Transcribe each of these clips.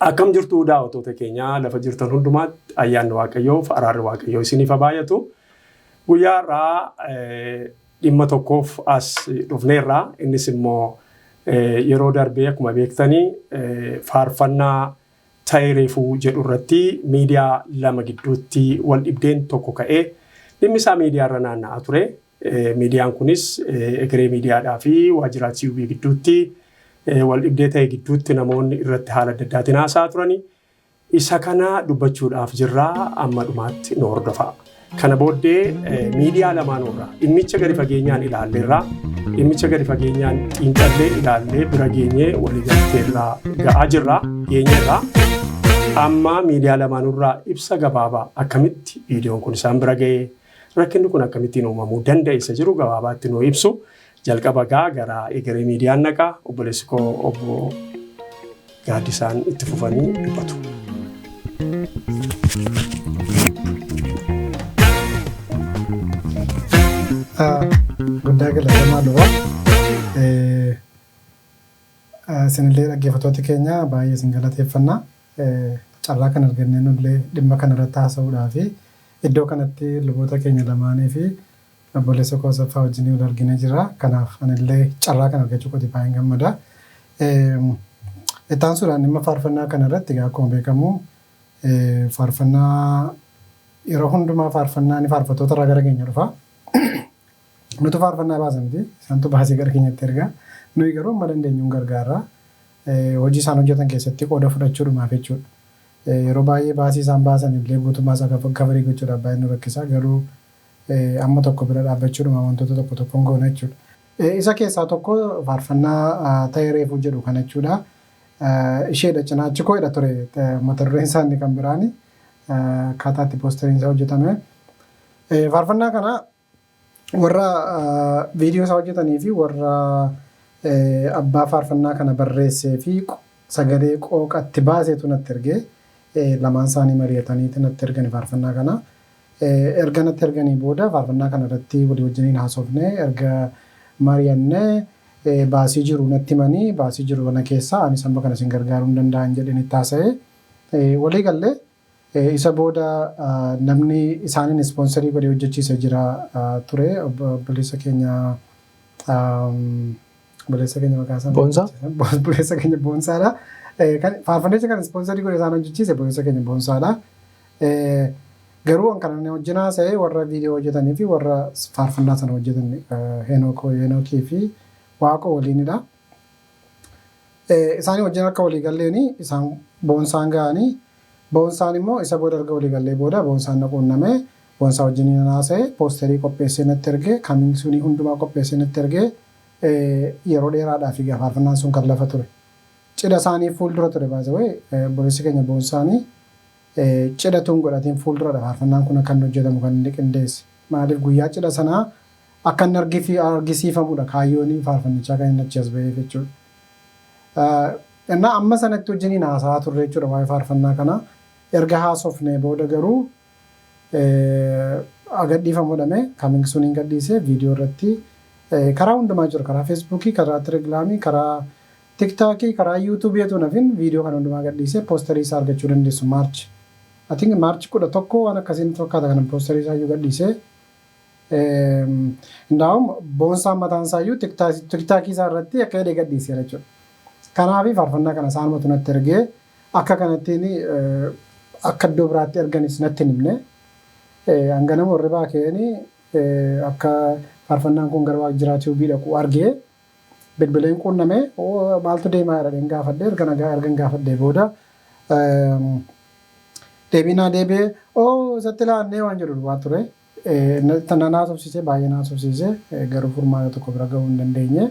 Akkam jirtu daawwattoota keenya lafa jirtan hundumaatti ayyaanni Waaqayyoof araarri Waaqayyoo isiniif haa baay'atu. Guyyaa irraa dhimma tokkoof as dhufneerra. Innis immoo yeroo darbee akkuma beektanii faarfannaa ta'ee reefuu jedhu irratti miidiyaa lama gidduutti wal dhibdeen tokko ka'ee dhimmi isaa miidiyaa irra naanna'aa ture. Miidiyaan kunis egeree miidiyaadhaa fi waajjira TV gidduutti wal dhibdee ta'e gidduutti namoonni irratti haala adda addaatiin haasa'aa turani. Isa kana dubbachuudhaaf jirraa amma dhumaatti nu hordofaa. Kana booddee miidiyaa lamaan irraa dhimmicha gadi fageenyaan ilaalleerraa dhimmicha gadi fageenyaan xiinxallee ilaallee bira geenyee waliigalteerraa ga'aa jirraa geenyeerraa. Amma miidiyaa lamaan irraa ibsa gabaabaa akkamitti viidiyoon kun isaan bira ga'ee rakkinni kun akkamittiin uumamuu danda'e isa jiru gabaabaatti nu ibsu. Jalqaba gara egeree miidiyaan naqaa obboleessi koo obbo Gaaddisaan itti fufanii dubbatu. Guddaa galatamaa dhufa. Isinillee dhaggeeffattoota keenya baay'ee isin galateeffannaa. Carraa kan argannee nullee dhimma kanarratti haasa'uudhaaf iddoo kanatti luboota keenya lamaanii fi obboleessa koo Asaffaa wajjin wal arginee jira. Kanaaf anillee carraa kan argachuu kooti baay'een gammada. Itti aansuudhaan dhimma faarfannaa kanarratti akkuma beekamu faarfannaa yeroo hundumaa faarfannaan faarfattoota irraa gara keenya dhufa. Nuti faarfannaa baasamti isaantu baasii gara keenyatti ergaa. Nuyi garuu amma dandeenyuun gargaarra. Hojii isaan hojjetan keessatti qooda fudhachuudhumaaf jechuudha. Yeroo baay'ee baasii isaan baasan illee guutummaa isaa kafarii gochuudhaaf baay'ee nu rakkisa. Garuu amma tokko bira dhaabbachuudhuma wantoota tokko tokkoon goona jechuudha. Isa keessaa tokko faarfannaa ta'ee reefuu jedhu kana jechuudha. Isheedha cinaachi koo ture mata dureen isaa inni kan biraani akkaataa itti poosteriin isaa hojjetame. Faarfannaa kana warra viidiyoo isaa hojjetanii fi warra abbaa faarfannaa kana barreessee fi sagalee qooqatti baaseetu natti ergee lamaan isaanii mari'ataniitu natti ergani faarfannaa kana. Erga natti erganii booda faarfannaa kana irratti walii wajjiniin haasofnee erga mari'annee baasii jiru natti himanii baasii jiru kana keessaa ani samba kana isin gargaaruu hin danda'an jedheen itti haasa'ee walii gallee isa booda namni isaaniin ispoonsarii godhee hojjechiisee jira ture obboleessa keenya maqaa isaa Boonsaa? Obboleessa keenya Boonsaadha. Faarfannicha kan ispoonsarii godhee isaan hojjechiise obboleessa keenya Boonsaadha. Garuu kan inni wajjin haasa'ee warra viidiyoo hojjetanii fi warra faarfannaa sana hojjetan Henookii fi Waaqoo waliinidha. Isaanii wajjin akka walii galleeni isaan Boonsaan ga'anii Boonsaan immoo isa booda erga walii gallee booda Boonsaan na quunnamee Boonsaa wajjin haasa'ee poosterii qopheessee natti ergee kamiinsuunii hundumaa qopheessee natti ergee yeroo dheeraadhaaf faarfannaan sun kan lafa ture. Cidha isaanii fuuldura ture baasawee obboleessi keenya Boonsaanii cidha tun godhatiin fuulduradha faarfannaan kun akka inni hojjetamu kan inni qindeesse. Maaliif guyyaa cidha sanaa akka inni argisiifamudha kaayyoon faarfannichaa kan inni achi as ba'eef jechuudha. Innaa amma sanatti wajjiniin haasa'aa turre jechuudha waa'ee faarfannaa kana. Erga haasofnee booda garuu gadhiifamudhame kamiinsuuniin gadhiisee viidiyoo irratti karaa hundumaa jiru karaa feesbuukii, karaa telegiraamii, karaa tiktaakii, karaa yuutuubiitu nafin viidiyoo kan hundumaa gadhiisee poosterii isaa argachuu dandeessu maarchi. Atiin maarchi 11 waan akkasiin fakkaata kan poosterii isaa iyyuu gadhiisee. Ndaa'um Boonsaan mataan isaa iyyuu tiktaakii isaa irratti akka hidhee gadhiisee jechuudha. Kanaaf faarfannaa kana isaanumatu natti ergee akka kanattiin akka iddoo biraatti erganis natti himne. Hanga nama warri baakeenii akka faarfannaan kun gara waajjira TV dhaqu argee bilbileen quunname maaltu deemaa jedheen gaafadhee erga nagaa ergan gaafadhee booda deebinaa deebi'ee isatti laannee waan jedhu duwwaa ture. Tana naasofsiisee baay'ee naasofsiisee garuu furmaata tokko bira gahuu hin dandeenye.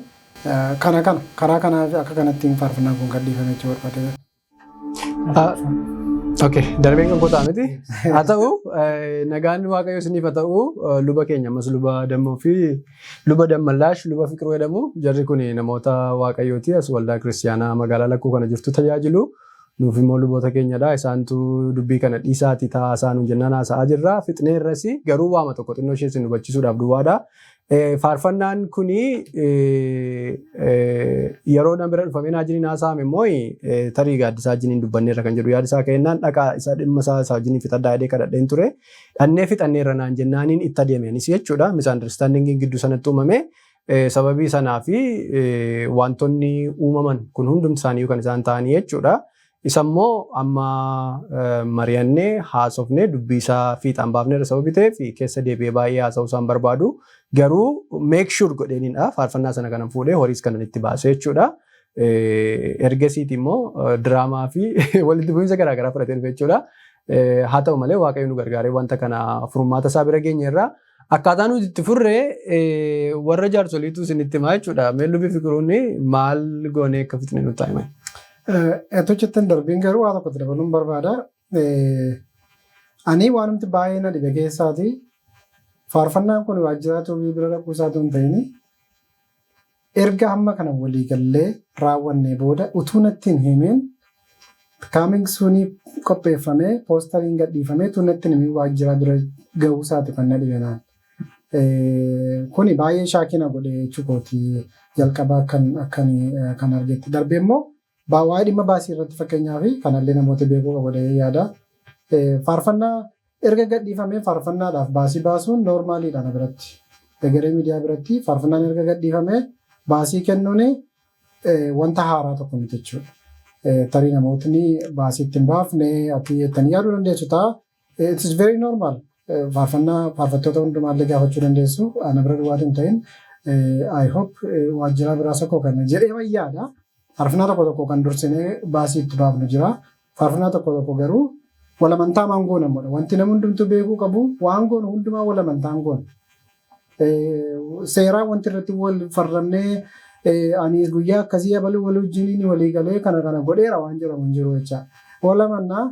Karaa kanaaf akka kanattiin faarfannaan kun gadhiifame jechuudha barbaade. Okay, darbeen kan qotaa miti. Haa ta'u nagaan Waaqayyo isiniif haa ta'u luba keenya ammas luba Dammoo fi luba Dammallaash luba Fiqiruu jedhamu jarri kun namoota Waaqayyooti as waldaa kiristaanaa magaalaa Lakkuu kana jirtu tajaajilu. nuuf immoo luboota keenyadha. Isaantu dubbii kana dhiisaati taasisaa nuun jennaan haasa'aa jirra. Fixnee irratti garuu waama tokko xinnoo ishee isin hubachiisuudhaaf duwwaadha. Faarfannaan kuni yeroo na bira dhufamee naa jiniin haasa'ame immoo tarii gaaddisaa jiniin dubbanneerra kan jedhu yaadisaa kennaan dhaqaa isa dhimma isaa jiniin fixadhaa jedhee kadhadheen ture. Dhannee fixanneerra naan jennaaniin itti adeemeenis jechuudha. Misunderstandingiin gidduu sanatti uumame. Sababii sanaa fi wantoonni uumaman kun hundumti isaanii kan isaan ta'anii jechuudha. Isammoo amma mari'annee haasofnee dubbii isaa fiixaan baafneerra sababii ta'eef keessa deebi'ee baay'ee haasa'uu isaan barbaadu. Garuu make sure godheenidha. Faarfannaa sana kanan fuudhee horiis kanan itti baase jechuudha. Ergasiiti immoo diraamaa fi walitti bu'iinsa garaagaraa fudhatee dhufe jechuudha. Haa ta'u malee waaqayyo nu gargaaree wanta kana furmaata isaa bira geenyeerra. Akkaataa nuti itti furree warra jaarsoliitu isinitti himaa jechuudha. Mee lubii fikiruun maal goonee akka fixne nutti hima. Eto jettan darbiin garuu waa tokkotti dabaluun barbaada. Ani waanumti baay'ee na dhibe keessaati. Faarfannaan kun waajjiraatu bira dhaquu isaatu hin ta'in erga hamma kana walii gallee raawwannee booda utuu natti hin himin kaaming suunii qopheeffamee poostariin gadhiifamee utuu natti hin himin waajjiraa bira gahuu isaati kan na dhibe naan. Kuni baay'ee shaakina godhe jechuukooti jalqabaa kan argetti. Darbee immoo waa'ee dhimma baasii irratti fakkeenyaaf kanallee namoota beekuu qabu yaada. Faarfannaa erga gadhiifamee faarfannaadhaaf baasii baasuun noormaaliidha na biratti. Egeree miidiyaa biratti faarfannaan erga gadhiifamee baasii kennuun wanta haaraa tokko miti jechuudha. Tarii namootni baasii ittiin baafne ati jettanii yaaduu dandeessu ta'a. It is very normal. Faarfattoota hundumaallee gaafachuu dandeessu. Ana bira duwwaatu hin ta'in. I hope waajjira biraa tokko kana jedhee wayyaadha. Faarfannaa tokko kan dursinee baasii itti baafnu jira. Faarfannaa tokko garuu walamantaa maangoo namoota. Wanti namni hundumtuu beekuu qabu waan goonu hundumaa walamantaan goona. Seeraan wanti irratti wal farramnee ani guyyaa akkasii abaluu walii wajjin walii galee kana godheera waan jedhamu hin jiru jecha. Walamannaa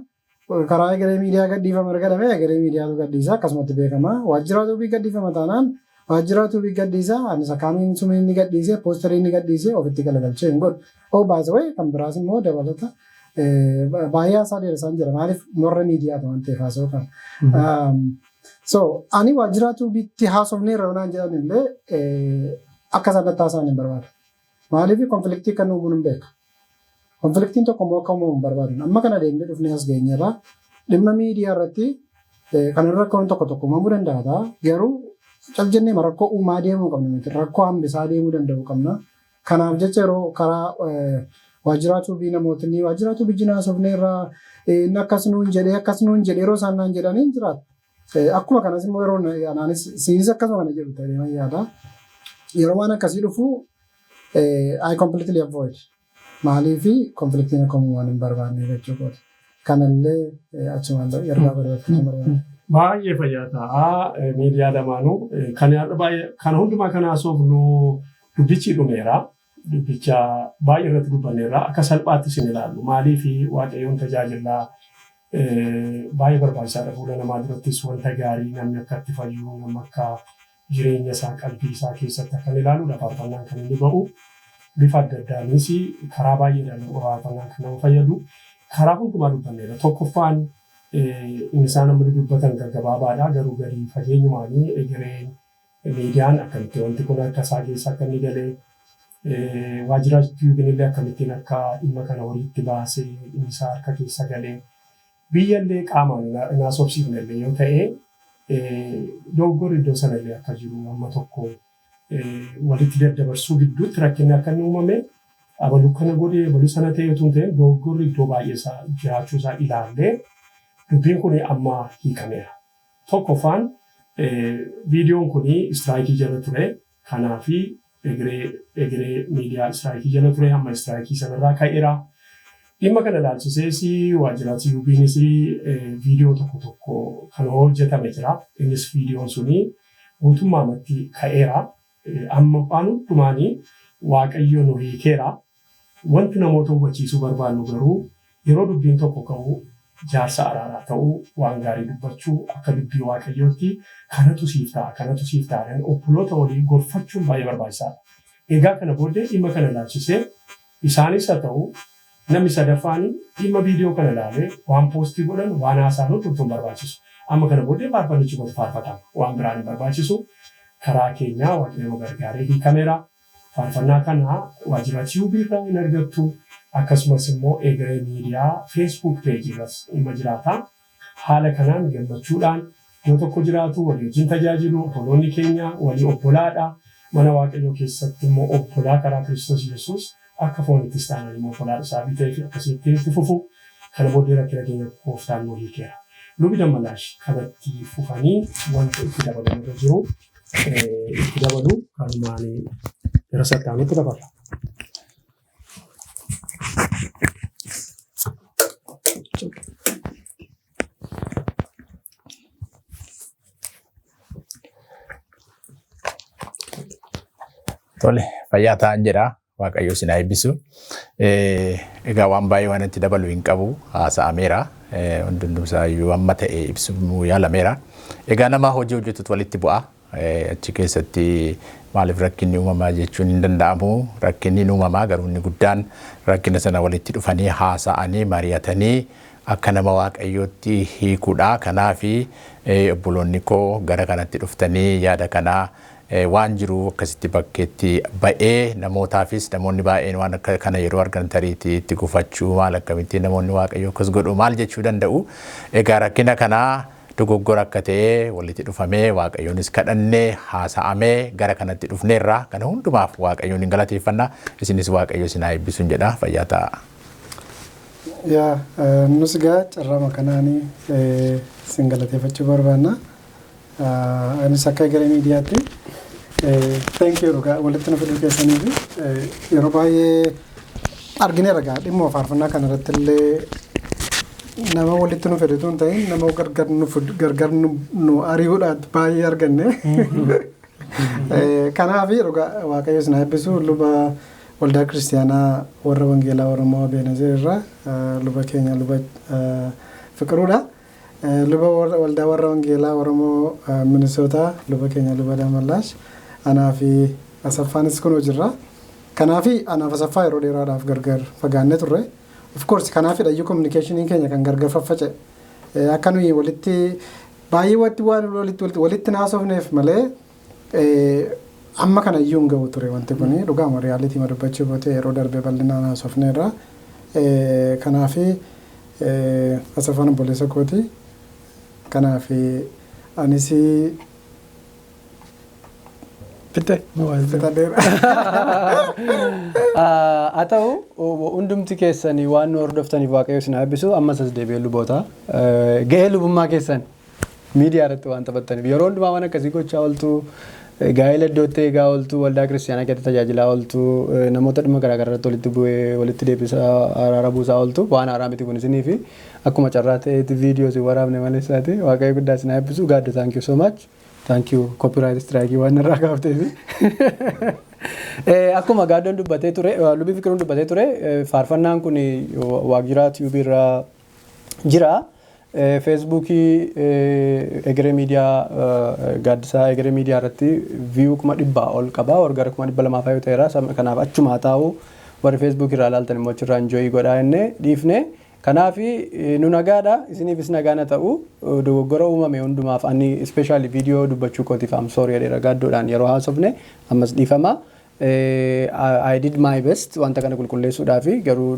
karaa egeree miidiyaa gadhiifama argadame egeree miidiyaatu gadhiisa akkasumatti beekama. Waajjiraatu bii gadhiifama taanaan waajjiraatu bii gadhiisa anis akkaamiin sumii ni gadhiise poostarii ni gadhiise ofitti galagalchee hin godhu. Baasawee kan biraas immoo dabalata. Baay'ee haasaa dheeressaan jira maaliif morra miidiyaatu waan ta'eef haasa'u kan. So ani waajjiraatu bitti haasofnee raawunaan jedhan illee akka isaan taasisan hin barbaadu. Maaliif konfliktii kan uumuun hin beeka. Konfliktiin tokko immoo akka uumamu hin barbaadu. Amma kana deemnee dhufnee as geenyerra dhimma miidiyaa irratti kan rakkoon tokko uumamuu danda'a. Garuu cal jennee rakkoo uumaa deemuu qabna miti. Rakkoo hambisaa deemuu danda'u qabna. Kanaaf jecha yeroo karaa waajjiraatu bii namootni waajjiraatu bijjina haasofnee irraa akkas nuun jedhee yeroo isaan naan jedhanii hin jiraatu. Akkuma kanas immoo yeroo anaanis siinis akkasuma kana jedhu ta'ee yaada. Yeroo waan akkasii dhufu I completely avoid. Maaliifi konfliktiin akka uumamu waan hin barbaanne jechuudha. Kanallee achumaan ergaa barbaachisa barbaada. Baay'ee fayyaa ta'a miidiyaa lamaanuu kan hundumaa kana haasofnu dubbichi dhumeera. Dubbicha baay'ee irratti dubbanneerra akka salphaatti isin ilaallu. Maaliif waaqayyoon tajaajilaa baay'ee barbaachisaadha fuula namaa durattis wanta gaarii namni akka itti fayyuu namni akka jireenya isaa qalbii isaa keessatti akka ilaaluudha faarfannaan kan inni ba'u. Bifa adda addaanis karaa baay'eedhaan faarfannaan kan nama fayyadu. Karaa hundumaa dubbanneerra. Tokkoffaan inni isaan amma dubbatan gaggabaabaadha garuu gadi fageenyumaanii egereen miidiyaan akkamitti wanti kun akka isaa keessa akka inni galee waajjira tiiviinillee akkamittiin akka dhimma kana horiitti baasee inni isaa harka keessa galee biyyallee qaamaan hin haasofsiifnellee yoo ta'e dogoggorri iddoo sanallee akka jiru amma tokko walitti daddabarsuu gidduutti rakkinni akka inni uumame abaluu kana godhee abaluu sana ta'e otoo hin ta'in dogoggorri iddoo baay'ee jiraachuu isaa ilaallee dubbiin kun amma hiikameera. Tokkoffaan viidiyoon kun istiraayikii jala ture kanaafi egeree miidiyaa istiraayikii jala ture amma istiraayikii sanarraa ka'eera. Dhimma kana ilaalchisees waajjiraati yuubiinis viidiyoo tokko kan hojjetame jira. Innis viidiyoon suni guutummaatti ka'eera. Amma waan hundumaanii waaqayyo nu hiikeera. Wanti namoota hubachiisuu barbaannu garuu yeroo dubbiin tokko ka'u jaarsa araaraa ta'uu waan gaarii dubbachuu akka dubbii waaqayyootti kanatu siif ta'a obboloota walii gorfachuun baay'ee barbaachisaadha. Egaa kana booddee dhimma kana ilaalchisee isaanis haa ta'u Namni sadaffaan dhimma viidiyoo kana ilaalee waan poostii godhan waan haasaan hundumtuu barbaachisu. Amma kana booddee faarfannichi gosa faarfatama. Waan biraan hin barbaachisu. Karaa keenyaa waaqayyo gargaaree hiikameera. Faarfannaa kana waajjira YouTube irraa hin argattu. Akkasumas immoo Egeree Miidiyaa Facebook page irras dhimma jiraata. Haala kanaan gammachuudhaan yoo tokko jiraatu walii wajjin tajaajilu obboloonni keenya walii obbolaadha. Mana waaqayyoo keessatti immoo obbolaa karaa Kiristoos Yesuus akka foonittis taanaan immoo obbolaa isaa bitee fi akkasitti itti fufu. Kana booddee rakkina keenya kooftaan nu hiikeera. Lubi Dammallaash kanatti fufanii wanta itti dabalamuu jiru itti dabalu kanumaan yeroo sattaanutti dabarra. Tole, fayyaa ta'an jedha. Waaqayyo isin haa eebbisu. Egaa waan baay'ee waan itti dabalu hin qabu haasa'ameera. Hundumsaayyuu amma ta'e ibsuu yaalameera. Egaa nama hojii hojjetutu walitti bu'a. Achi keessatti maaliif rakkinni uumamaa jechuun hin danda'amu. Rakkinni uumamaa garuu inni guddaan rakkina sana walitti dhufanii haasa'anii mari'atanii akka nama waaqayyootti hiikuudha. Kanaafi obboloonni koo gara kanatti dhuftanii yaada kanaa waan jiru akkasitti bakkeetti ba'ee namootaafis namoonni baay'een waan akka kana yeroo argan tariitii itti gufachuu maal akkamitti namoonni waaqayyo akkas godhu maal jechuu danda'u. Egaa rakkina kanaa dogoggora akka ta'e walitti dhufamee waaqayyoonis kadhannee haasa'amee gara kanatti dhufneerra kana hundumaaf waaqayyoon hin galateeffanna. Isinis waaqayyo isin haa eebbisuun jedha. Fayyaa ta'a. Nus gaa carraama kanaanii isin galateeffachuu barbaanna. Anis akka Egeree Miidiyaatti thank you rugaa walitti nuuf dhufuu keessaniif yeroo baay'ee argineera gaa dhimma faarfannaa kana irratti illee nama walitti nu fedhetu hin ta'in nama gargar nu ari'uudhaan baay'ee arganne. Kanaaf rugaa waaqayyo isin haa eebbisu luba waldaa kiristaanaa warra wangeelaa Oromoo Beenazeer irraa luba keenya luba Fiqiruudha. Luba waldaa warra wangeelaa Oromoo Minisootaa luba keenya luba Dammallaash anaa fi Asaffaanis kunoo jirra. Kanaafi anaaf Asaffaa yeroo dheeraadhaaf gargar fagaannee turre. Of course kanaafi dhayyuu communicationii keenya kan gargar faffaca'e. Akka nuyi walitti baay'ee walitti naasofneef malee amma kana iyyuu hin ga'u ture wanti kuni dhugaama riyaalitii dubbachuu bootee yeroo darbee bal'inaan haasofneerra. Kanaafi Asaffaan obboleessa kooti. Kanaafi anis Bitte. Haa ta'u hundumti keessanii waan nu hordoftaniif waaqayyo isin haa eebbisu ammas as deebi'ee luboota gahee lubummaa keessan miidiyaa irratti waan taphattaniif yeroo hundumaa waan akkasii gochaa ooltu gaa'ela iddootti eegaa ooltu waldaa kiristaanaa keessatti tajaajilaa ooltu namoota dhimma garaagaraa irratti walitti bu'ee walitti deebisaa araara buusaa ooltu waan haaraa miti kun isinii fi akkuma carraa ta'eetti viidiyoo si waraabne malee isaati waaqayyo guddaa isin haa eebbisu gaaddo thank you so much. Thank you. Copyright strike waan irraa kaaftee. Akkuma gaaddoon dubbatee ture, lubii Fiqiruun dubbatee ture, faarfannaan kun waajjira YouTube irra jira. Facebookii Egeree Miidiyaa gaaddisaa Egeree Miidiyaa irratti view 100 ol qaba. Warra 200 yoo ta'eera. Kanaaf achuma taa'u warri Facebook irraa ilaaltan immoo achirraa enjoy godhaa jennee dhiifne. Kanaafi nu nagaadha isiniifis nagaana ta'u dogoggora uumame hundumaaf ani especially video dubbachuu kootiif am sorry jedheera gaaddoodhaan yeroo haasofne ammas dhiifama. I did my best wanta kana qulqulleessuudhaaf garuu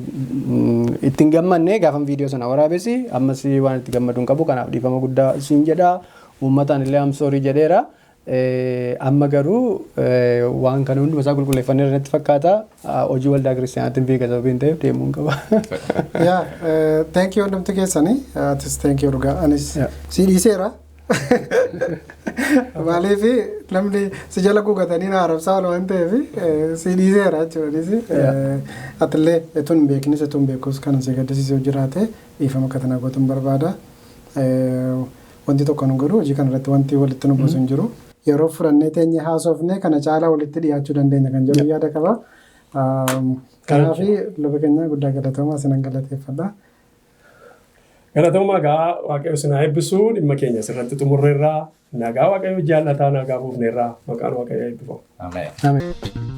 ittiin gammanne gaafan video sana waraabesi ammas waan itti gammaduun qabu kanaaf dhiifama guddaa isin jedha uummataan illee am sorry jedheera. Amma garuu waan kana hunduma isaa qulqulleeffannee irratti fakkaata hojii waldaa kiristaanaatiin beeka sababiin ta'eef deemuun qaba. Thank you hundumti keessanii atis thank you dhugaa anis si dhiiseera. Maaliif namni si jala guugatanii na arabsaa waan ta'eef si dhiiseera jechuudha. Atillee etuun beeknis etuun beekus kan si gaddisiisee jiraate dhiifama katanaa gootuun barbaada. Wanti tokko nu godhu hojii kanarratti wanti walitti nu buusu hin jiru. Yeroo furannee teenye haasofne kana caalaa walitti dhiyaachuu dandeenya kan jedhu yaada qaba. Kanaafi luba keenya guddaa galatoomaa isinan galateeffadha. Galatoomaa gaa waaqayyo isin haa eebbisu dhimma keenya asirratti xumurreerraa nagaa waaqayyo jaallataa nagaa buufneerraa maqaan waaqayyo eebbifamu. Ameen.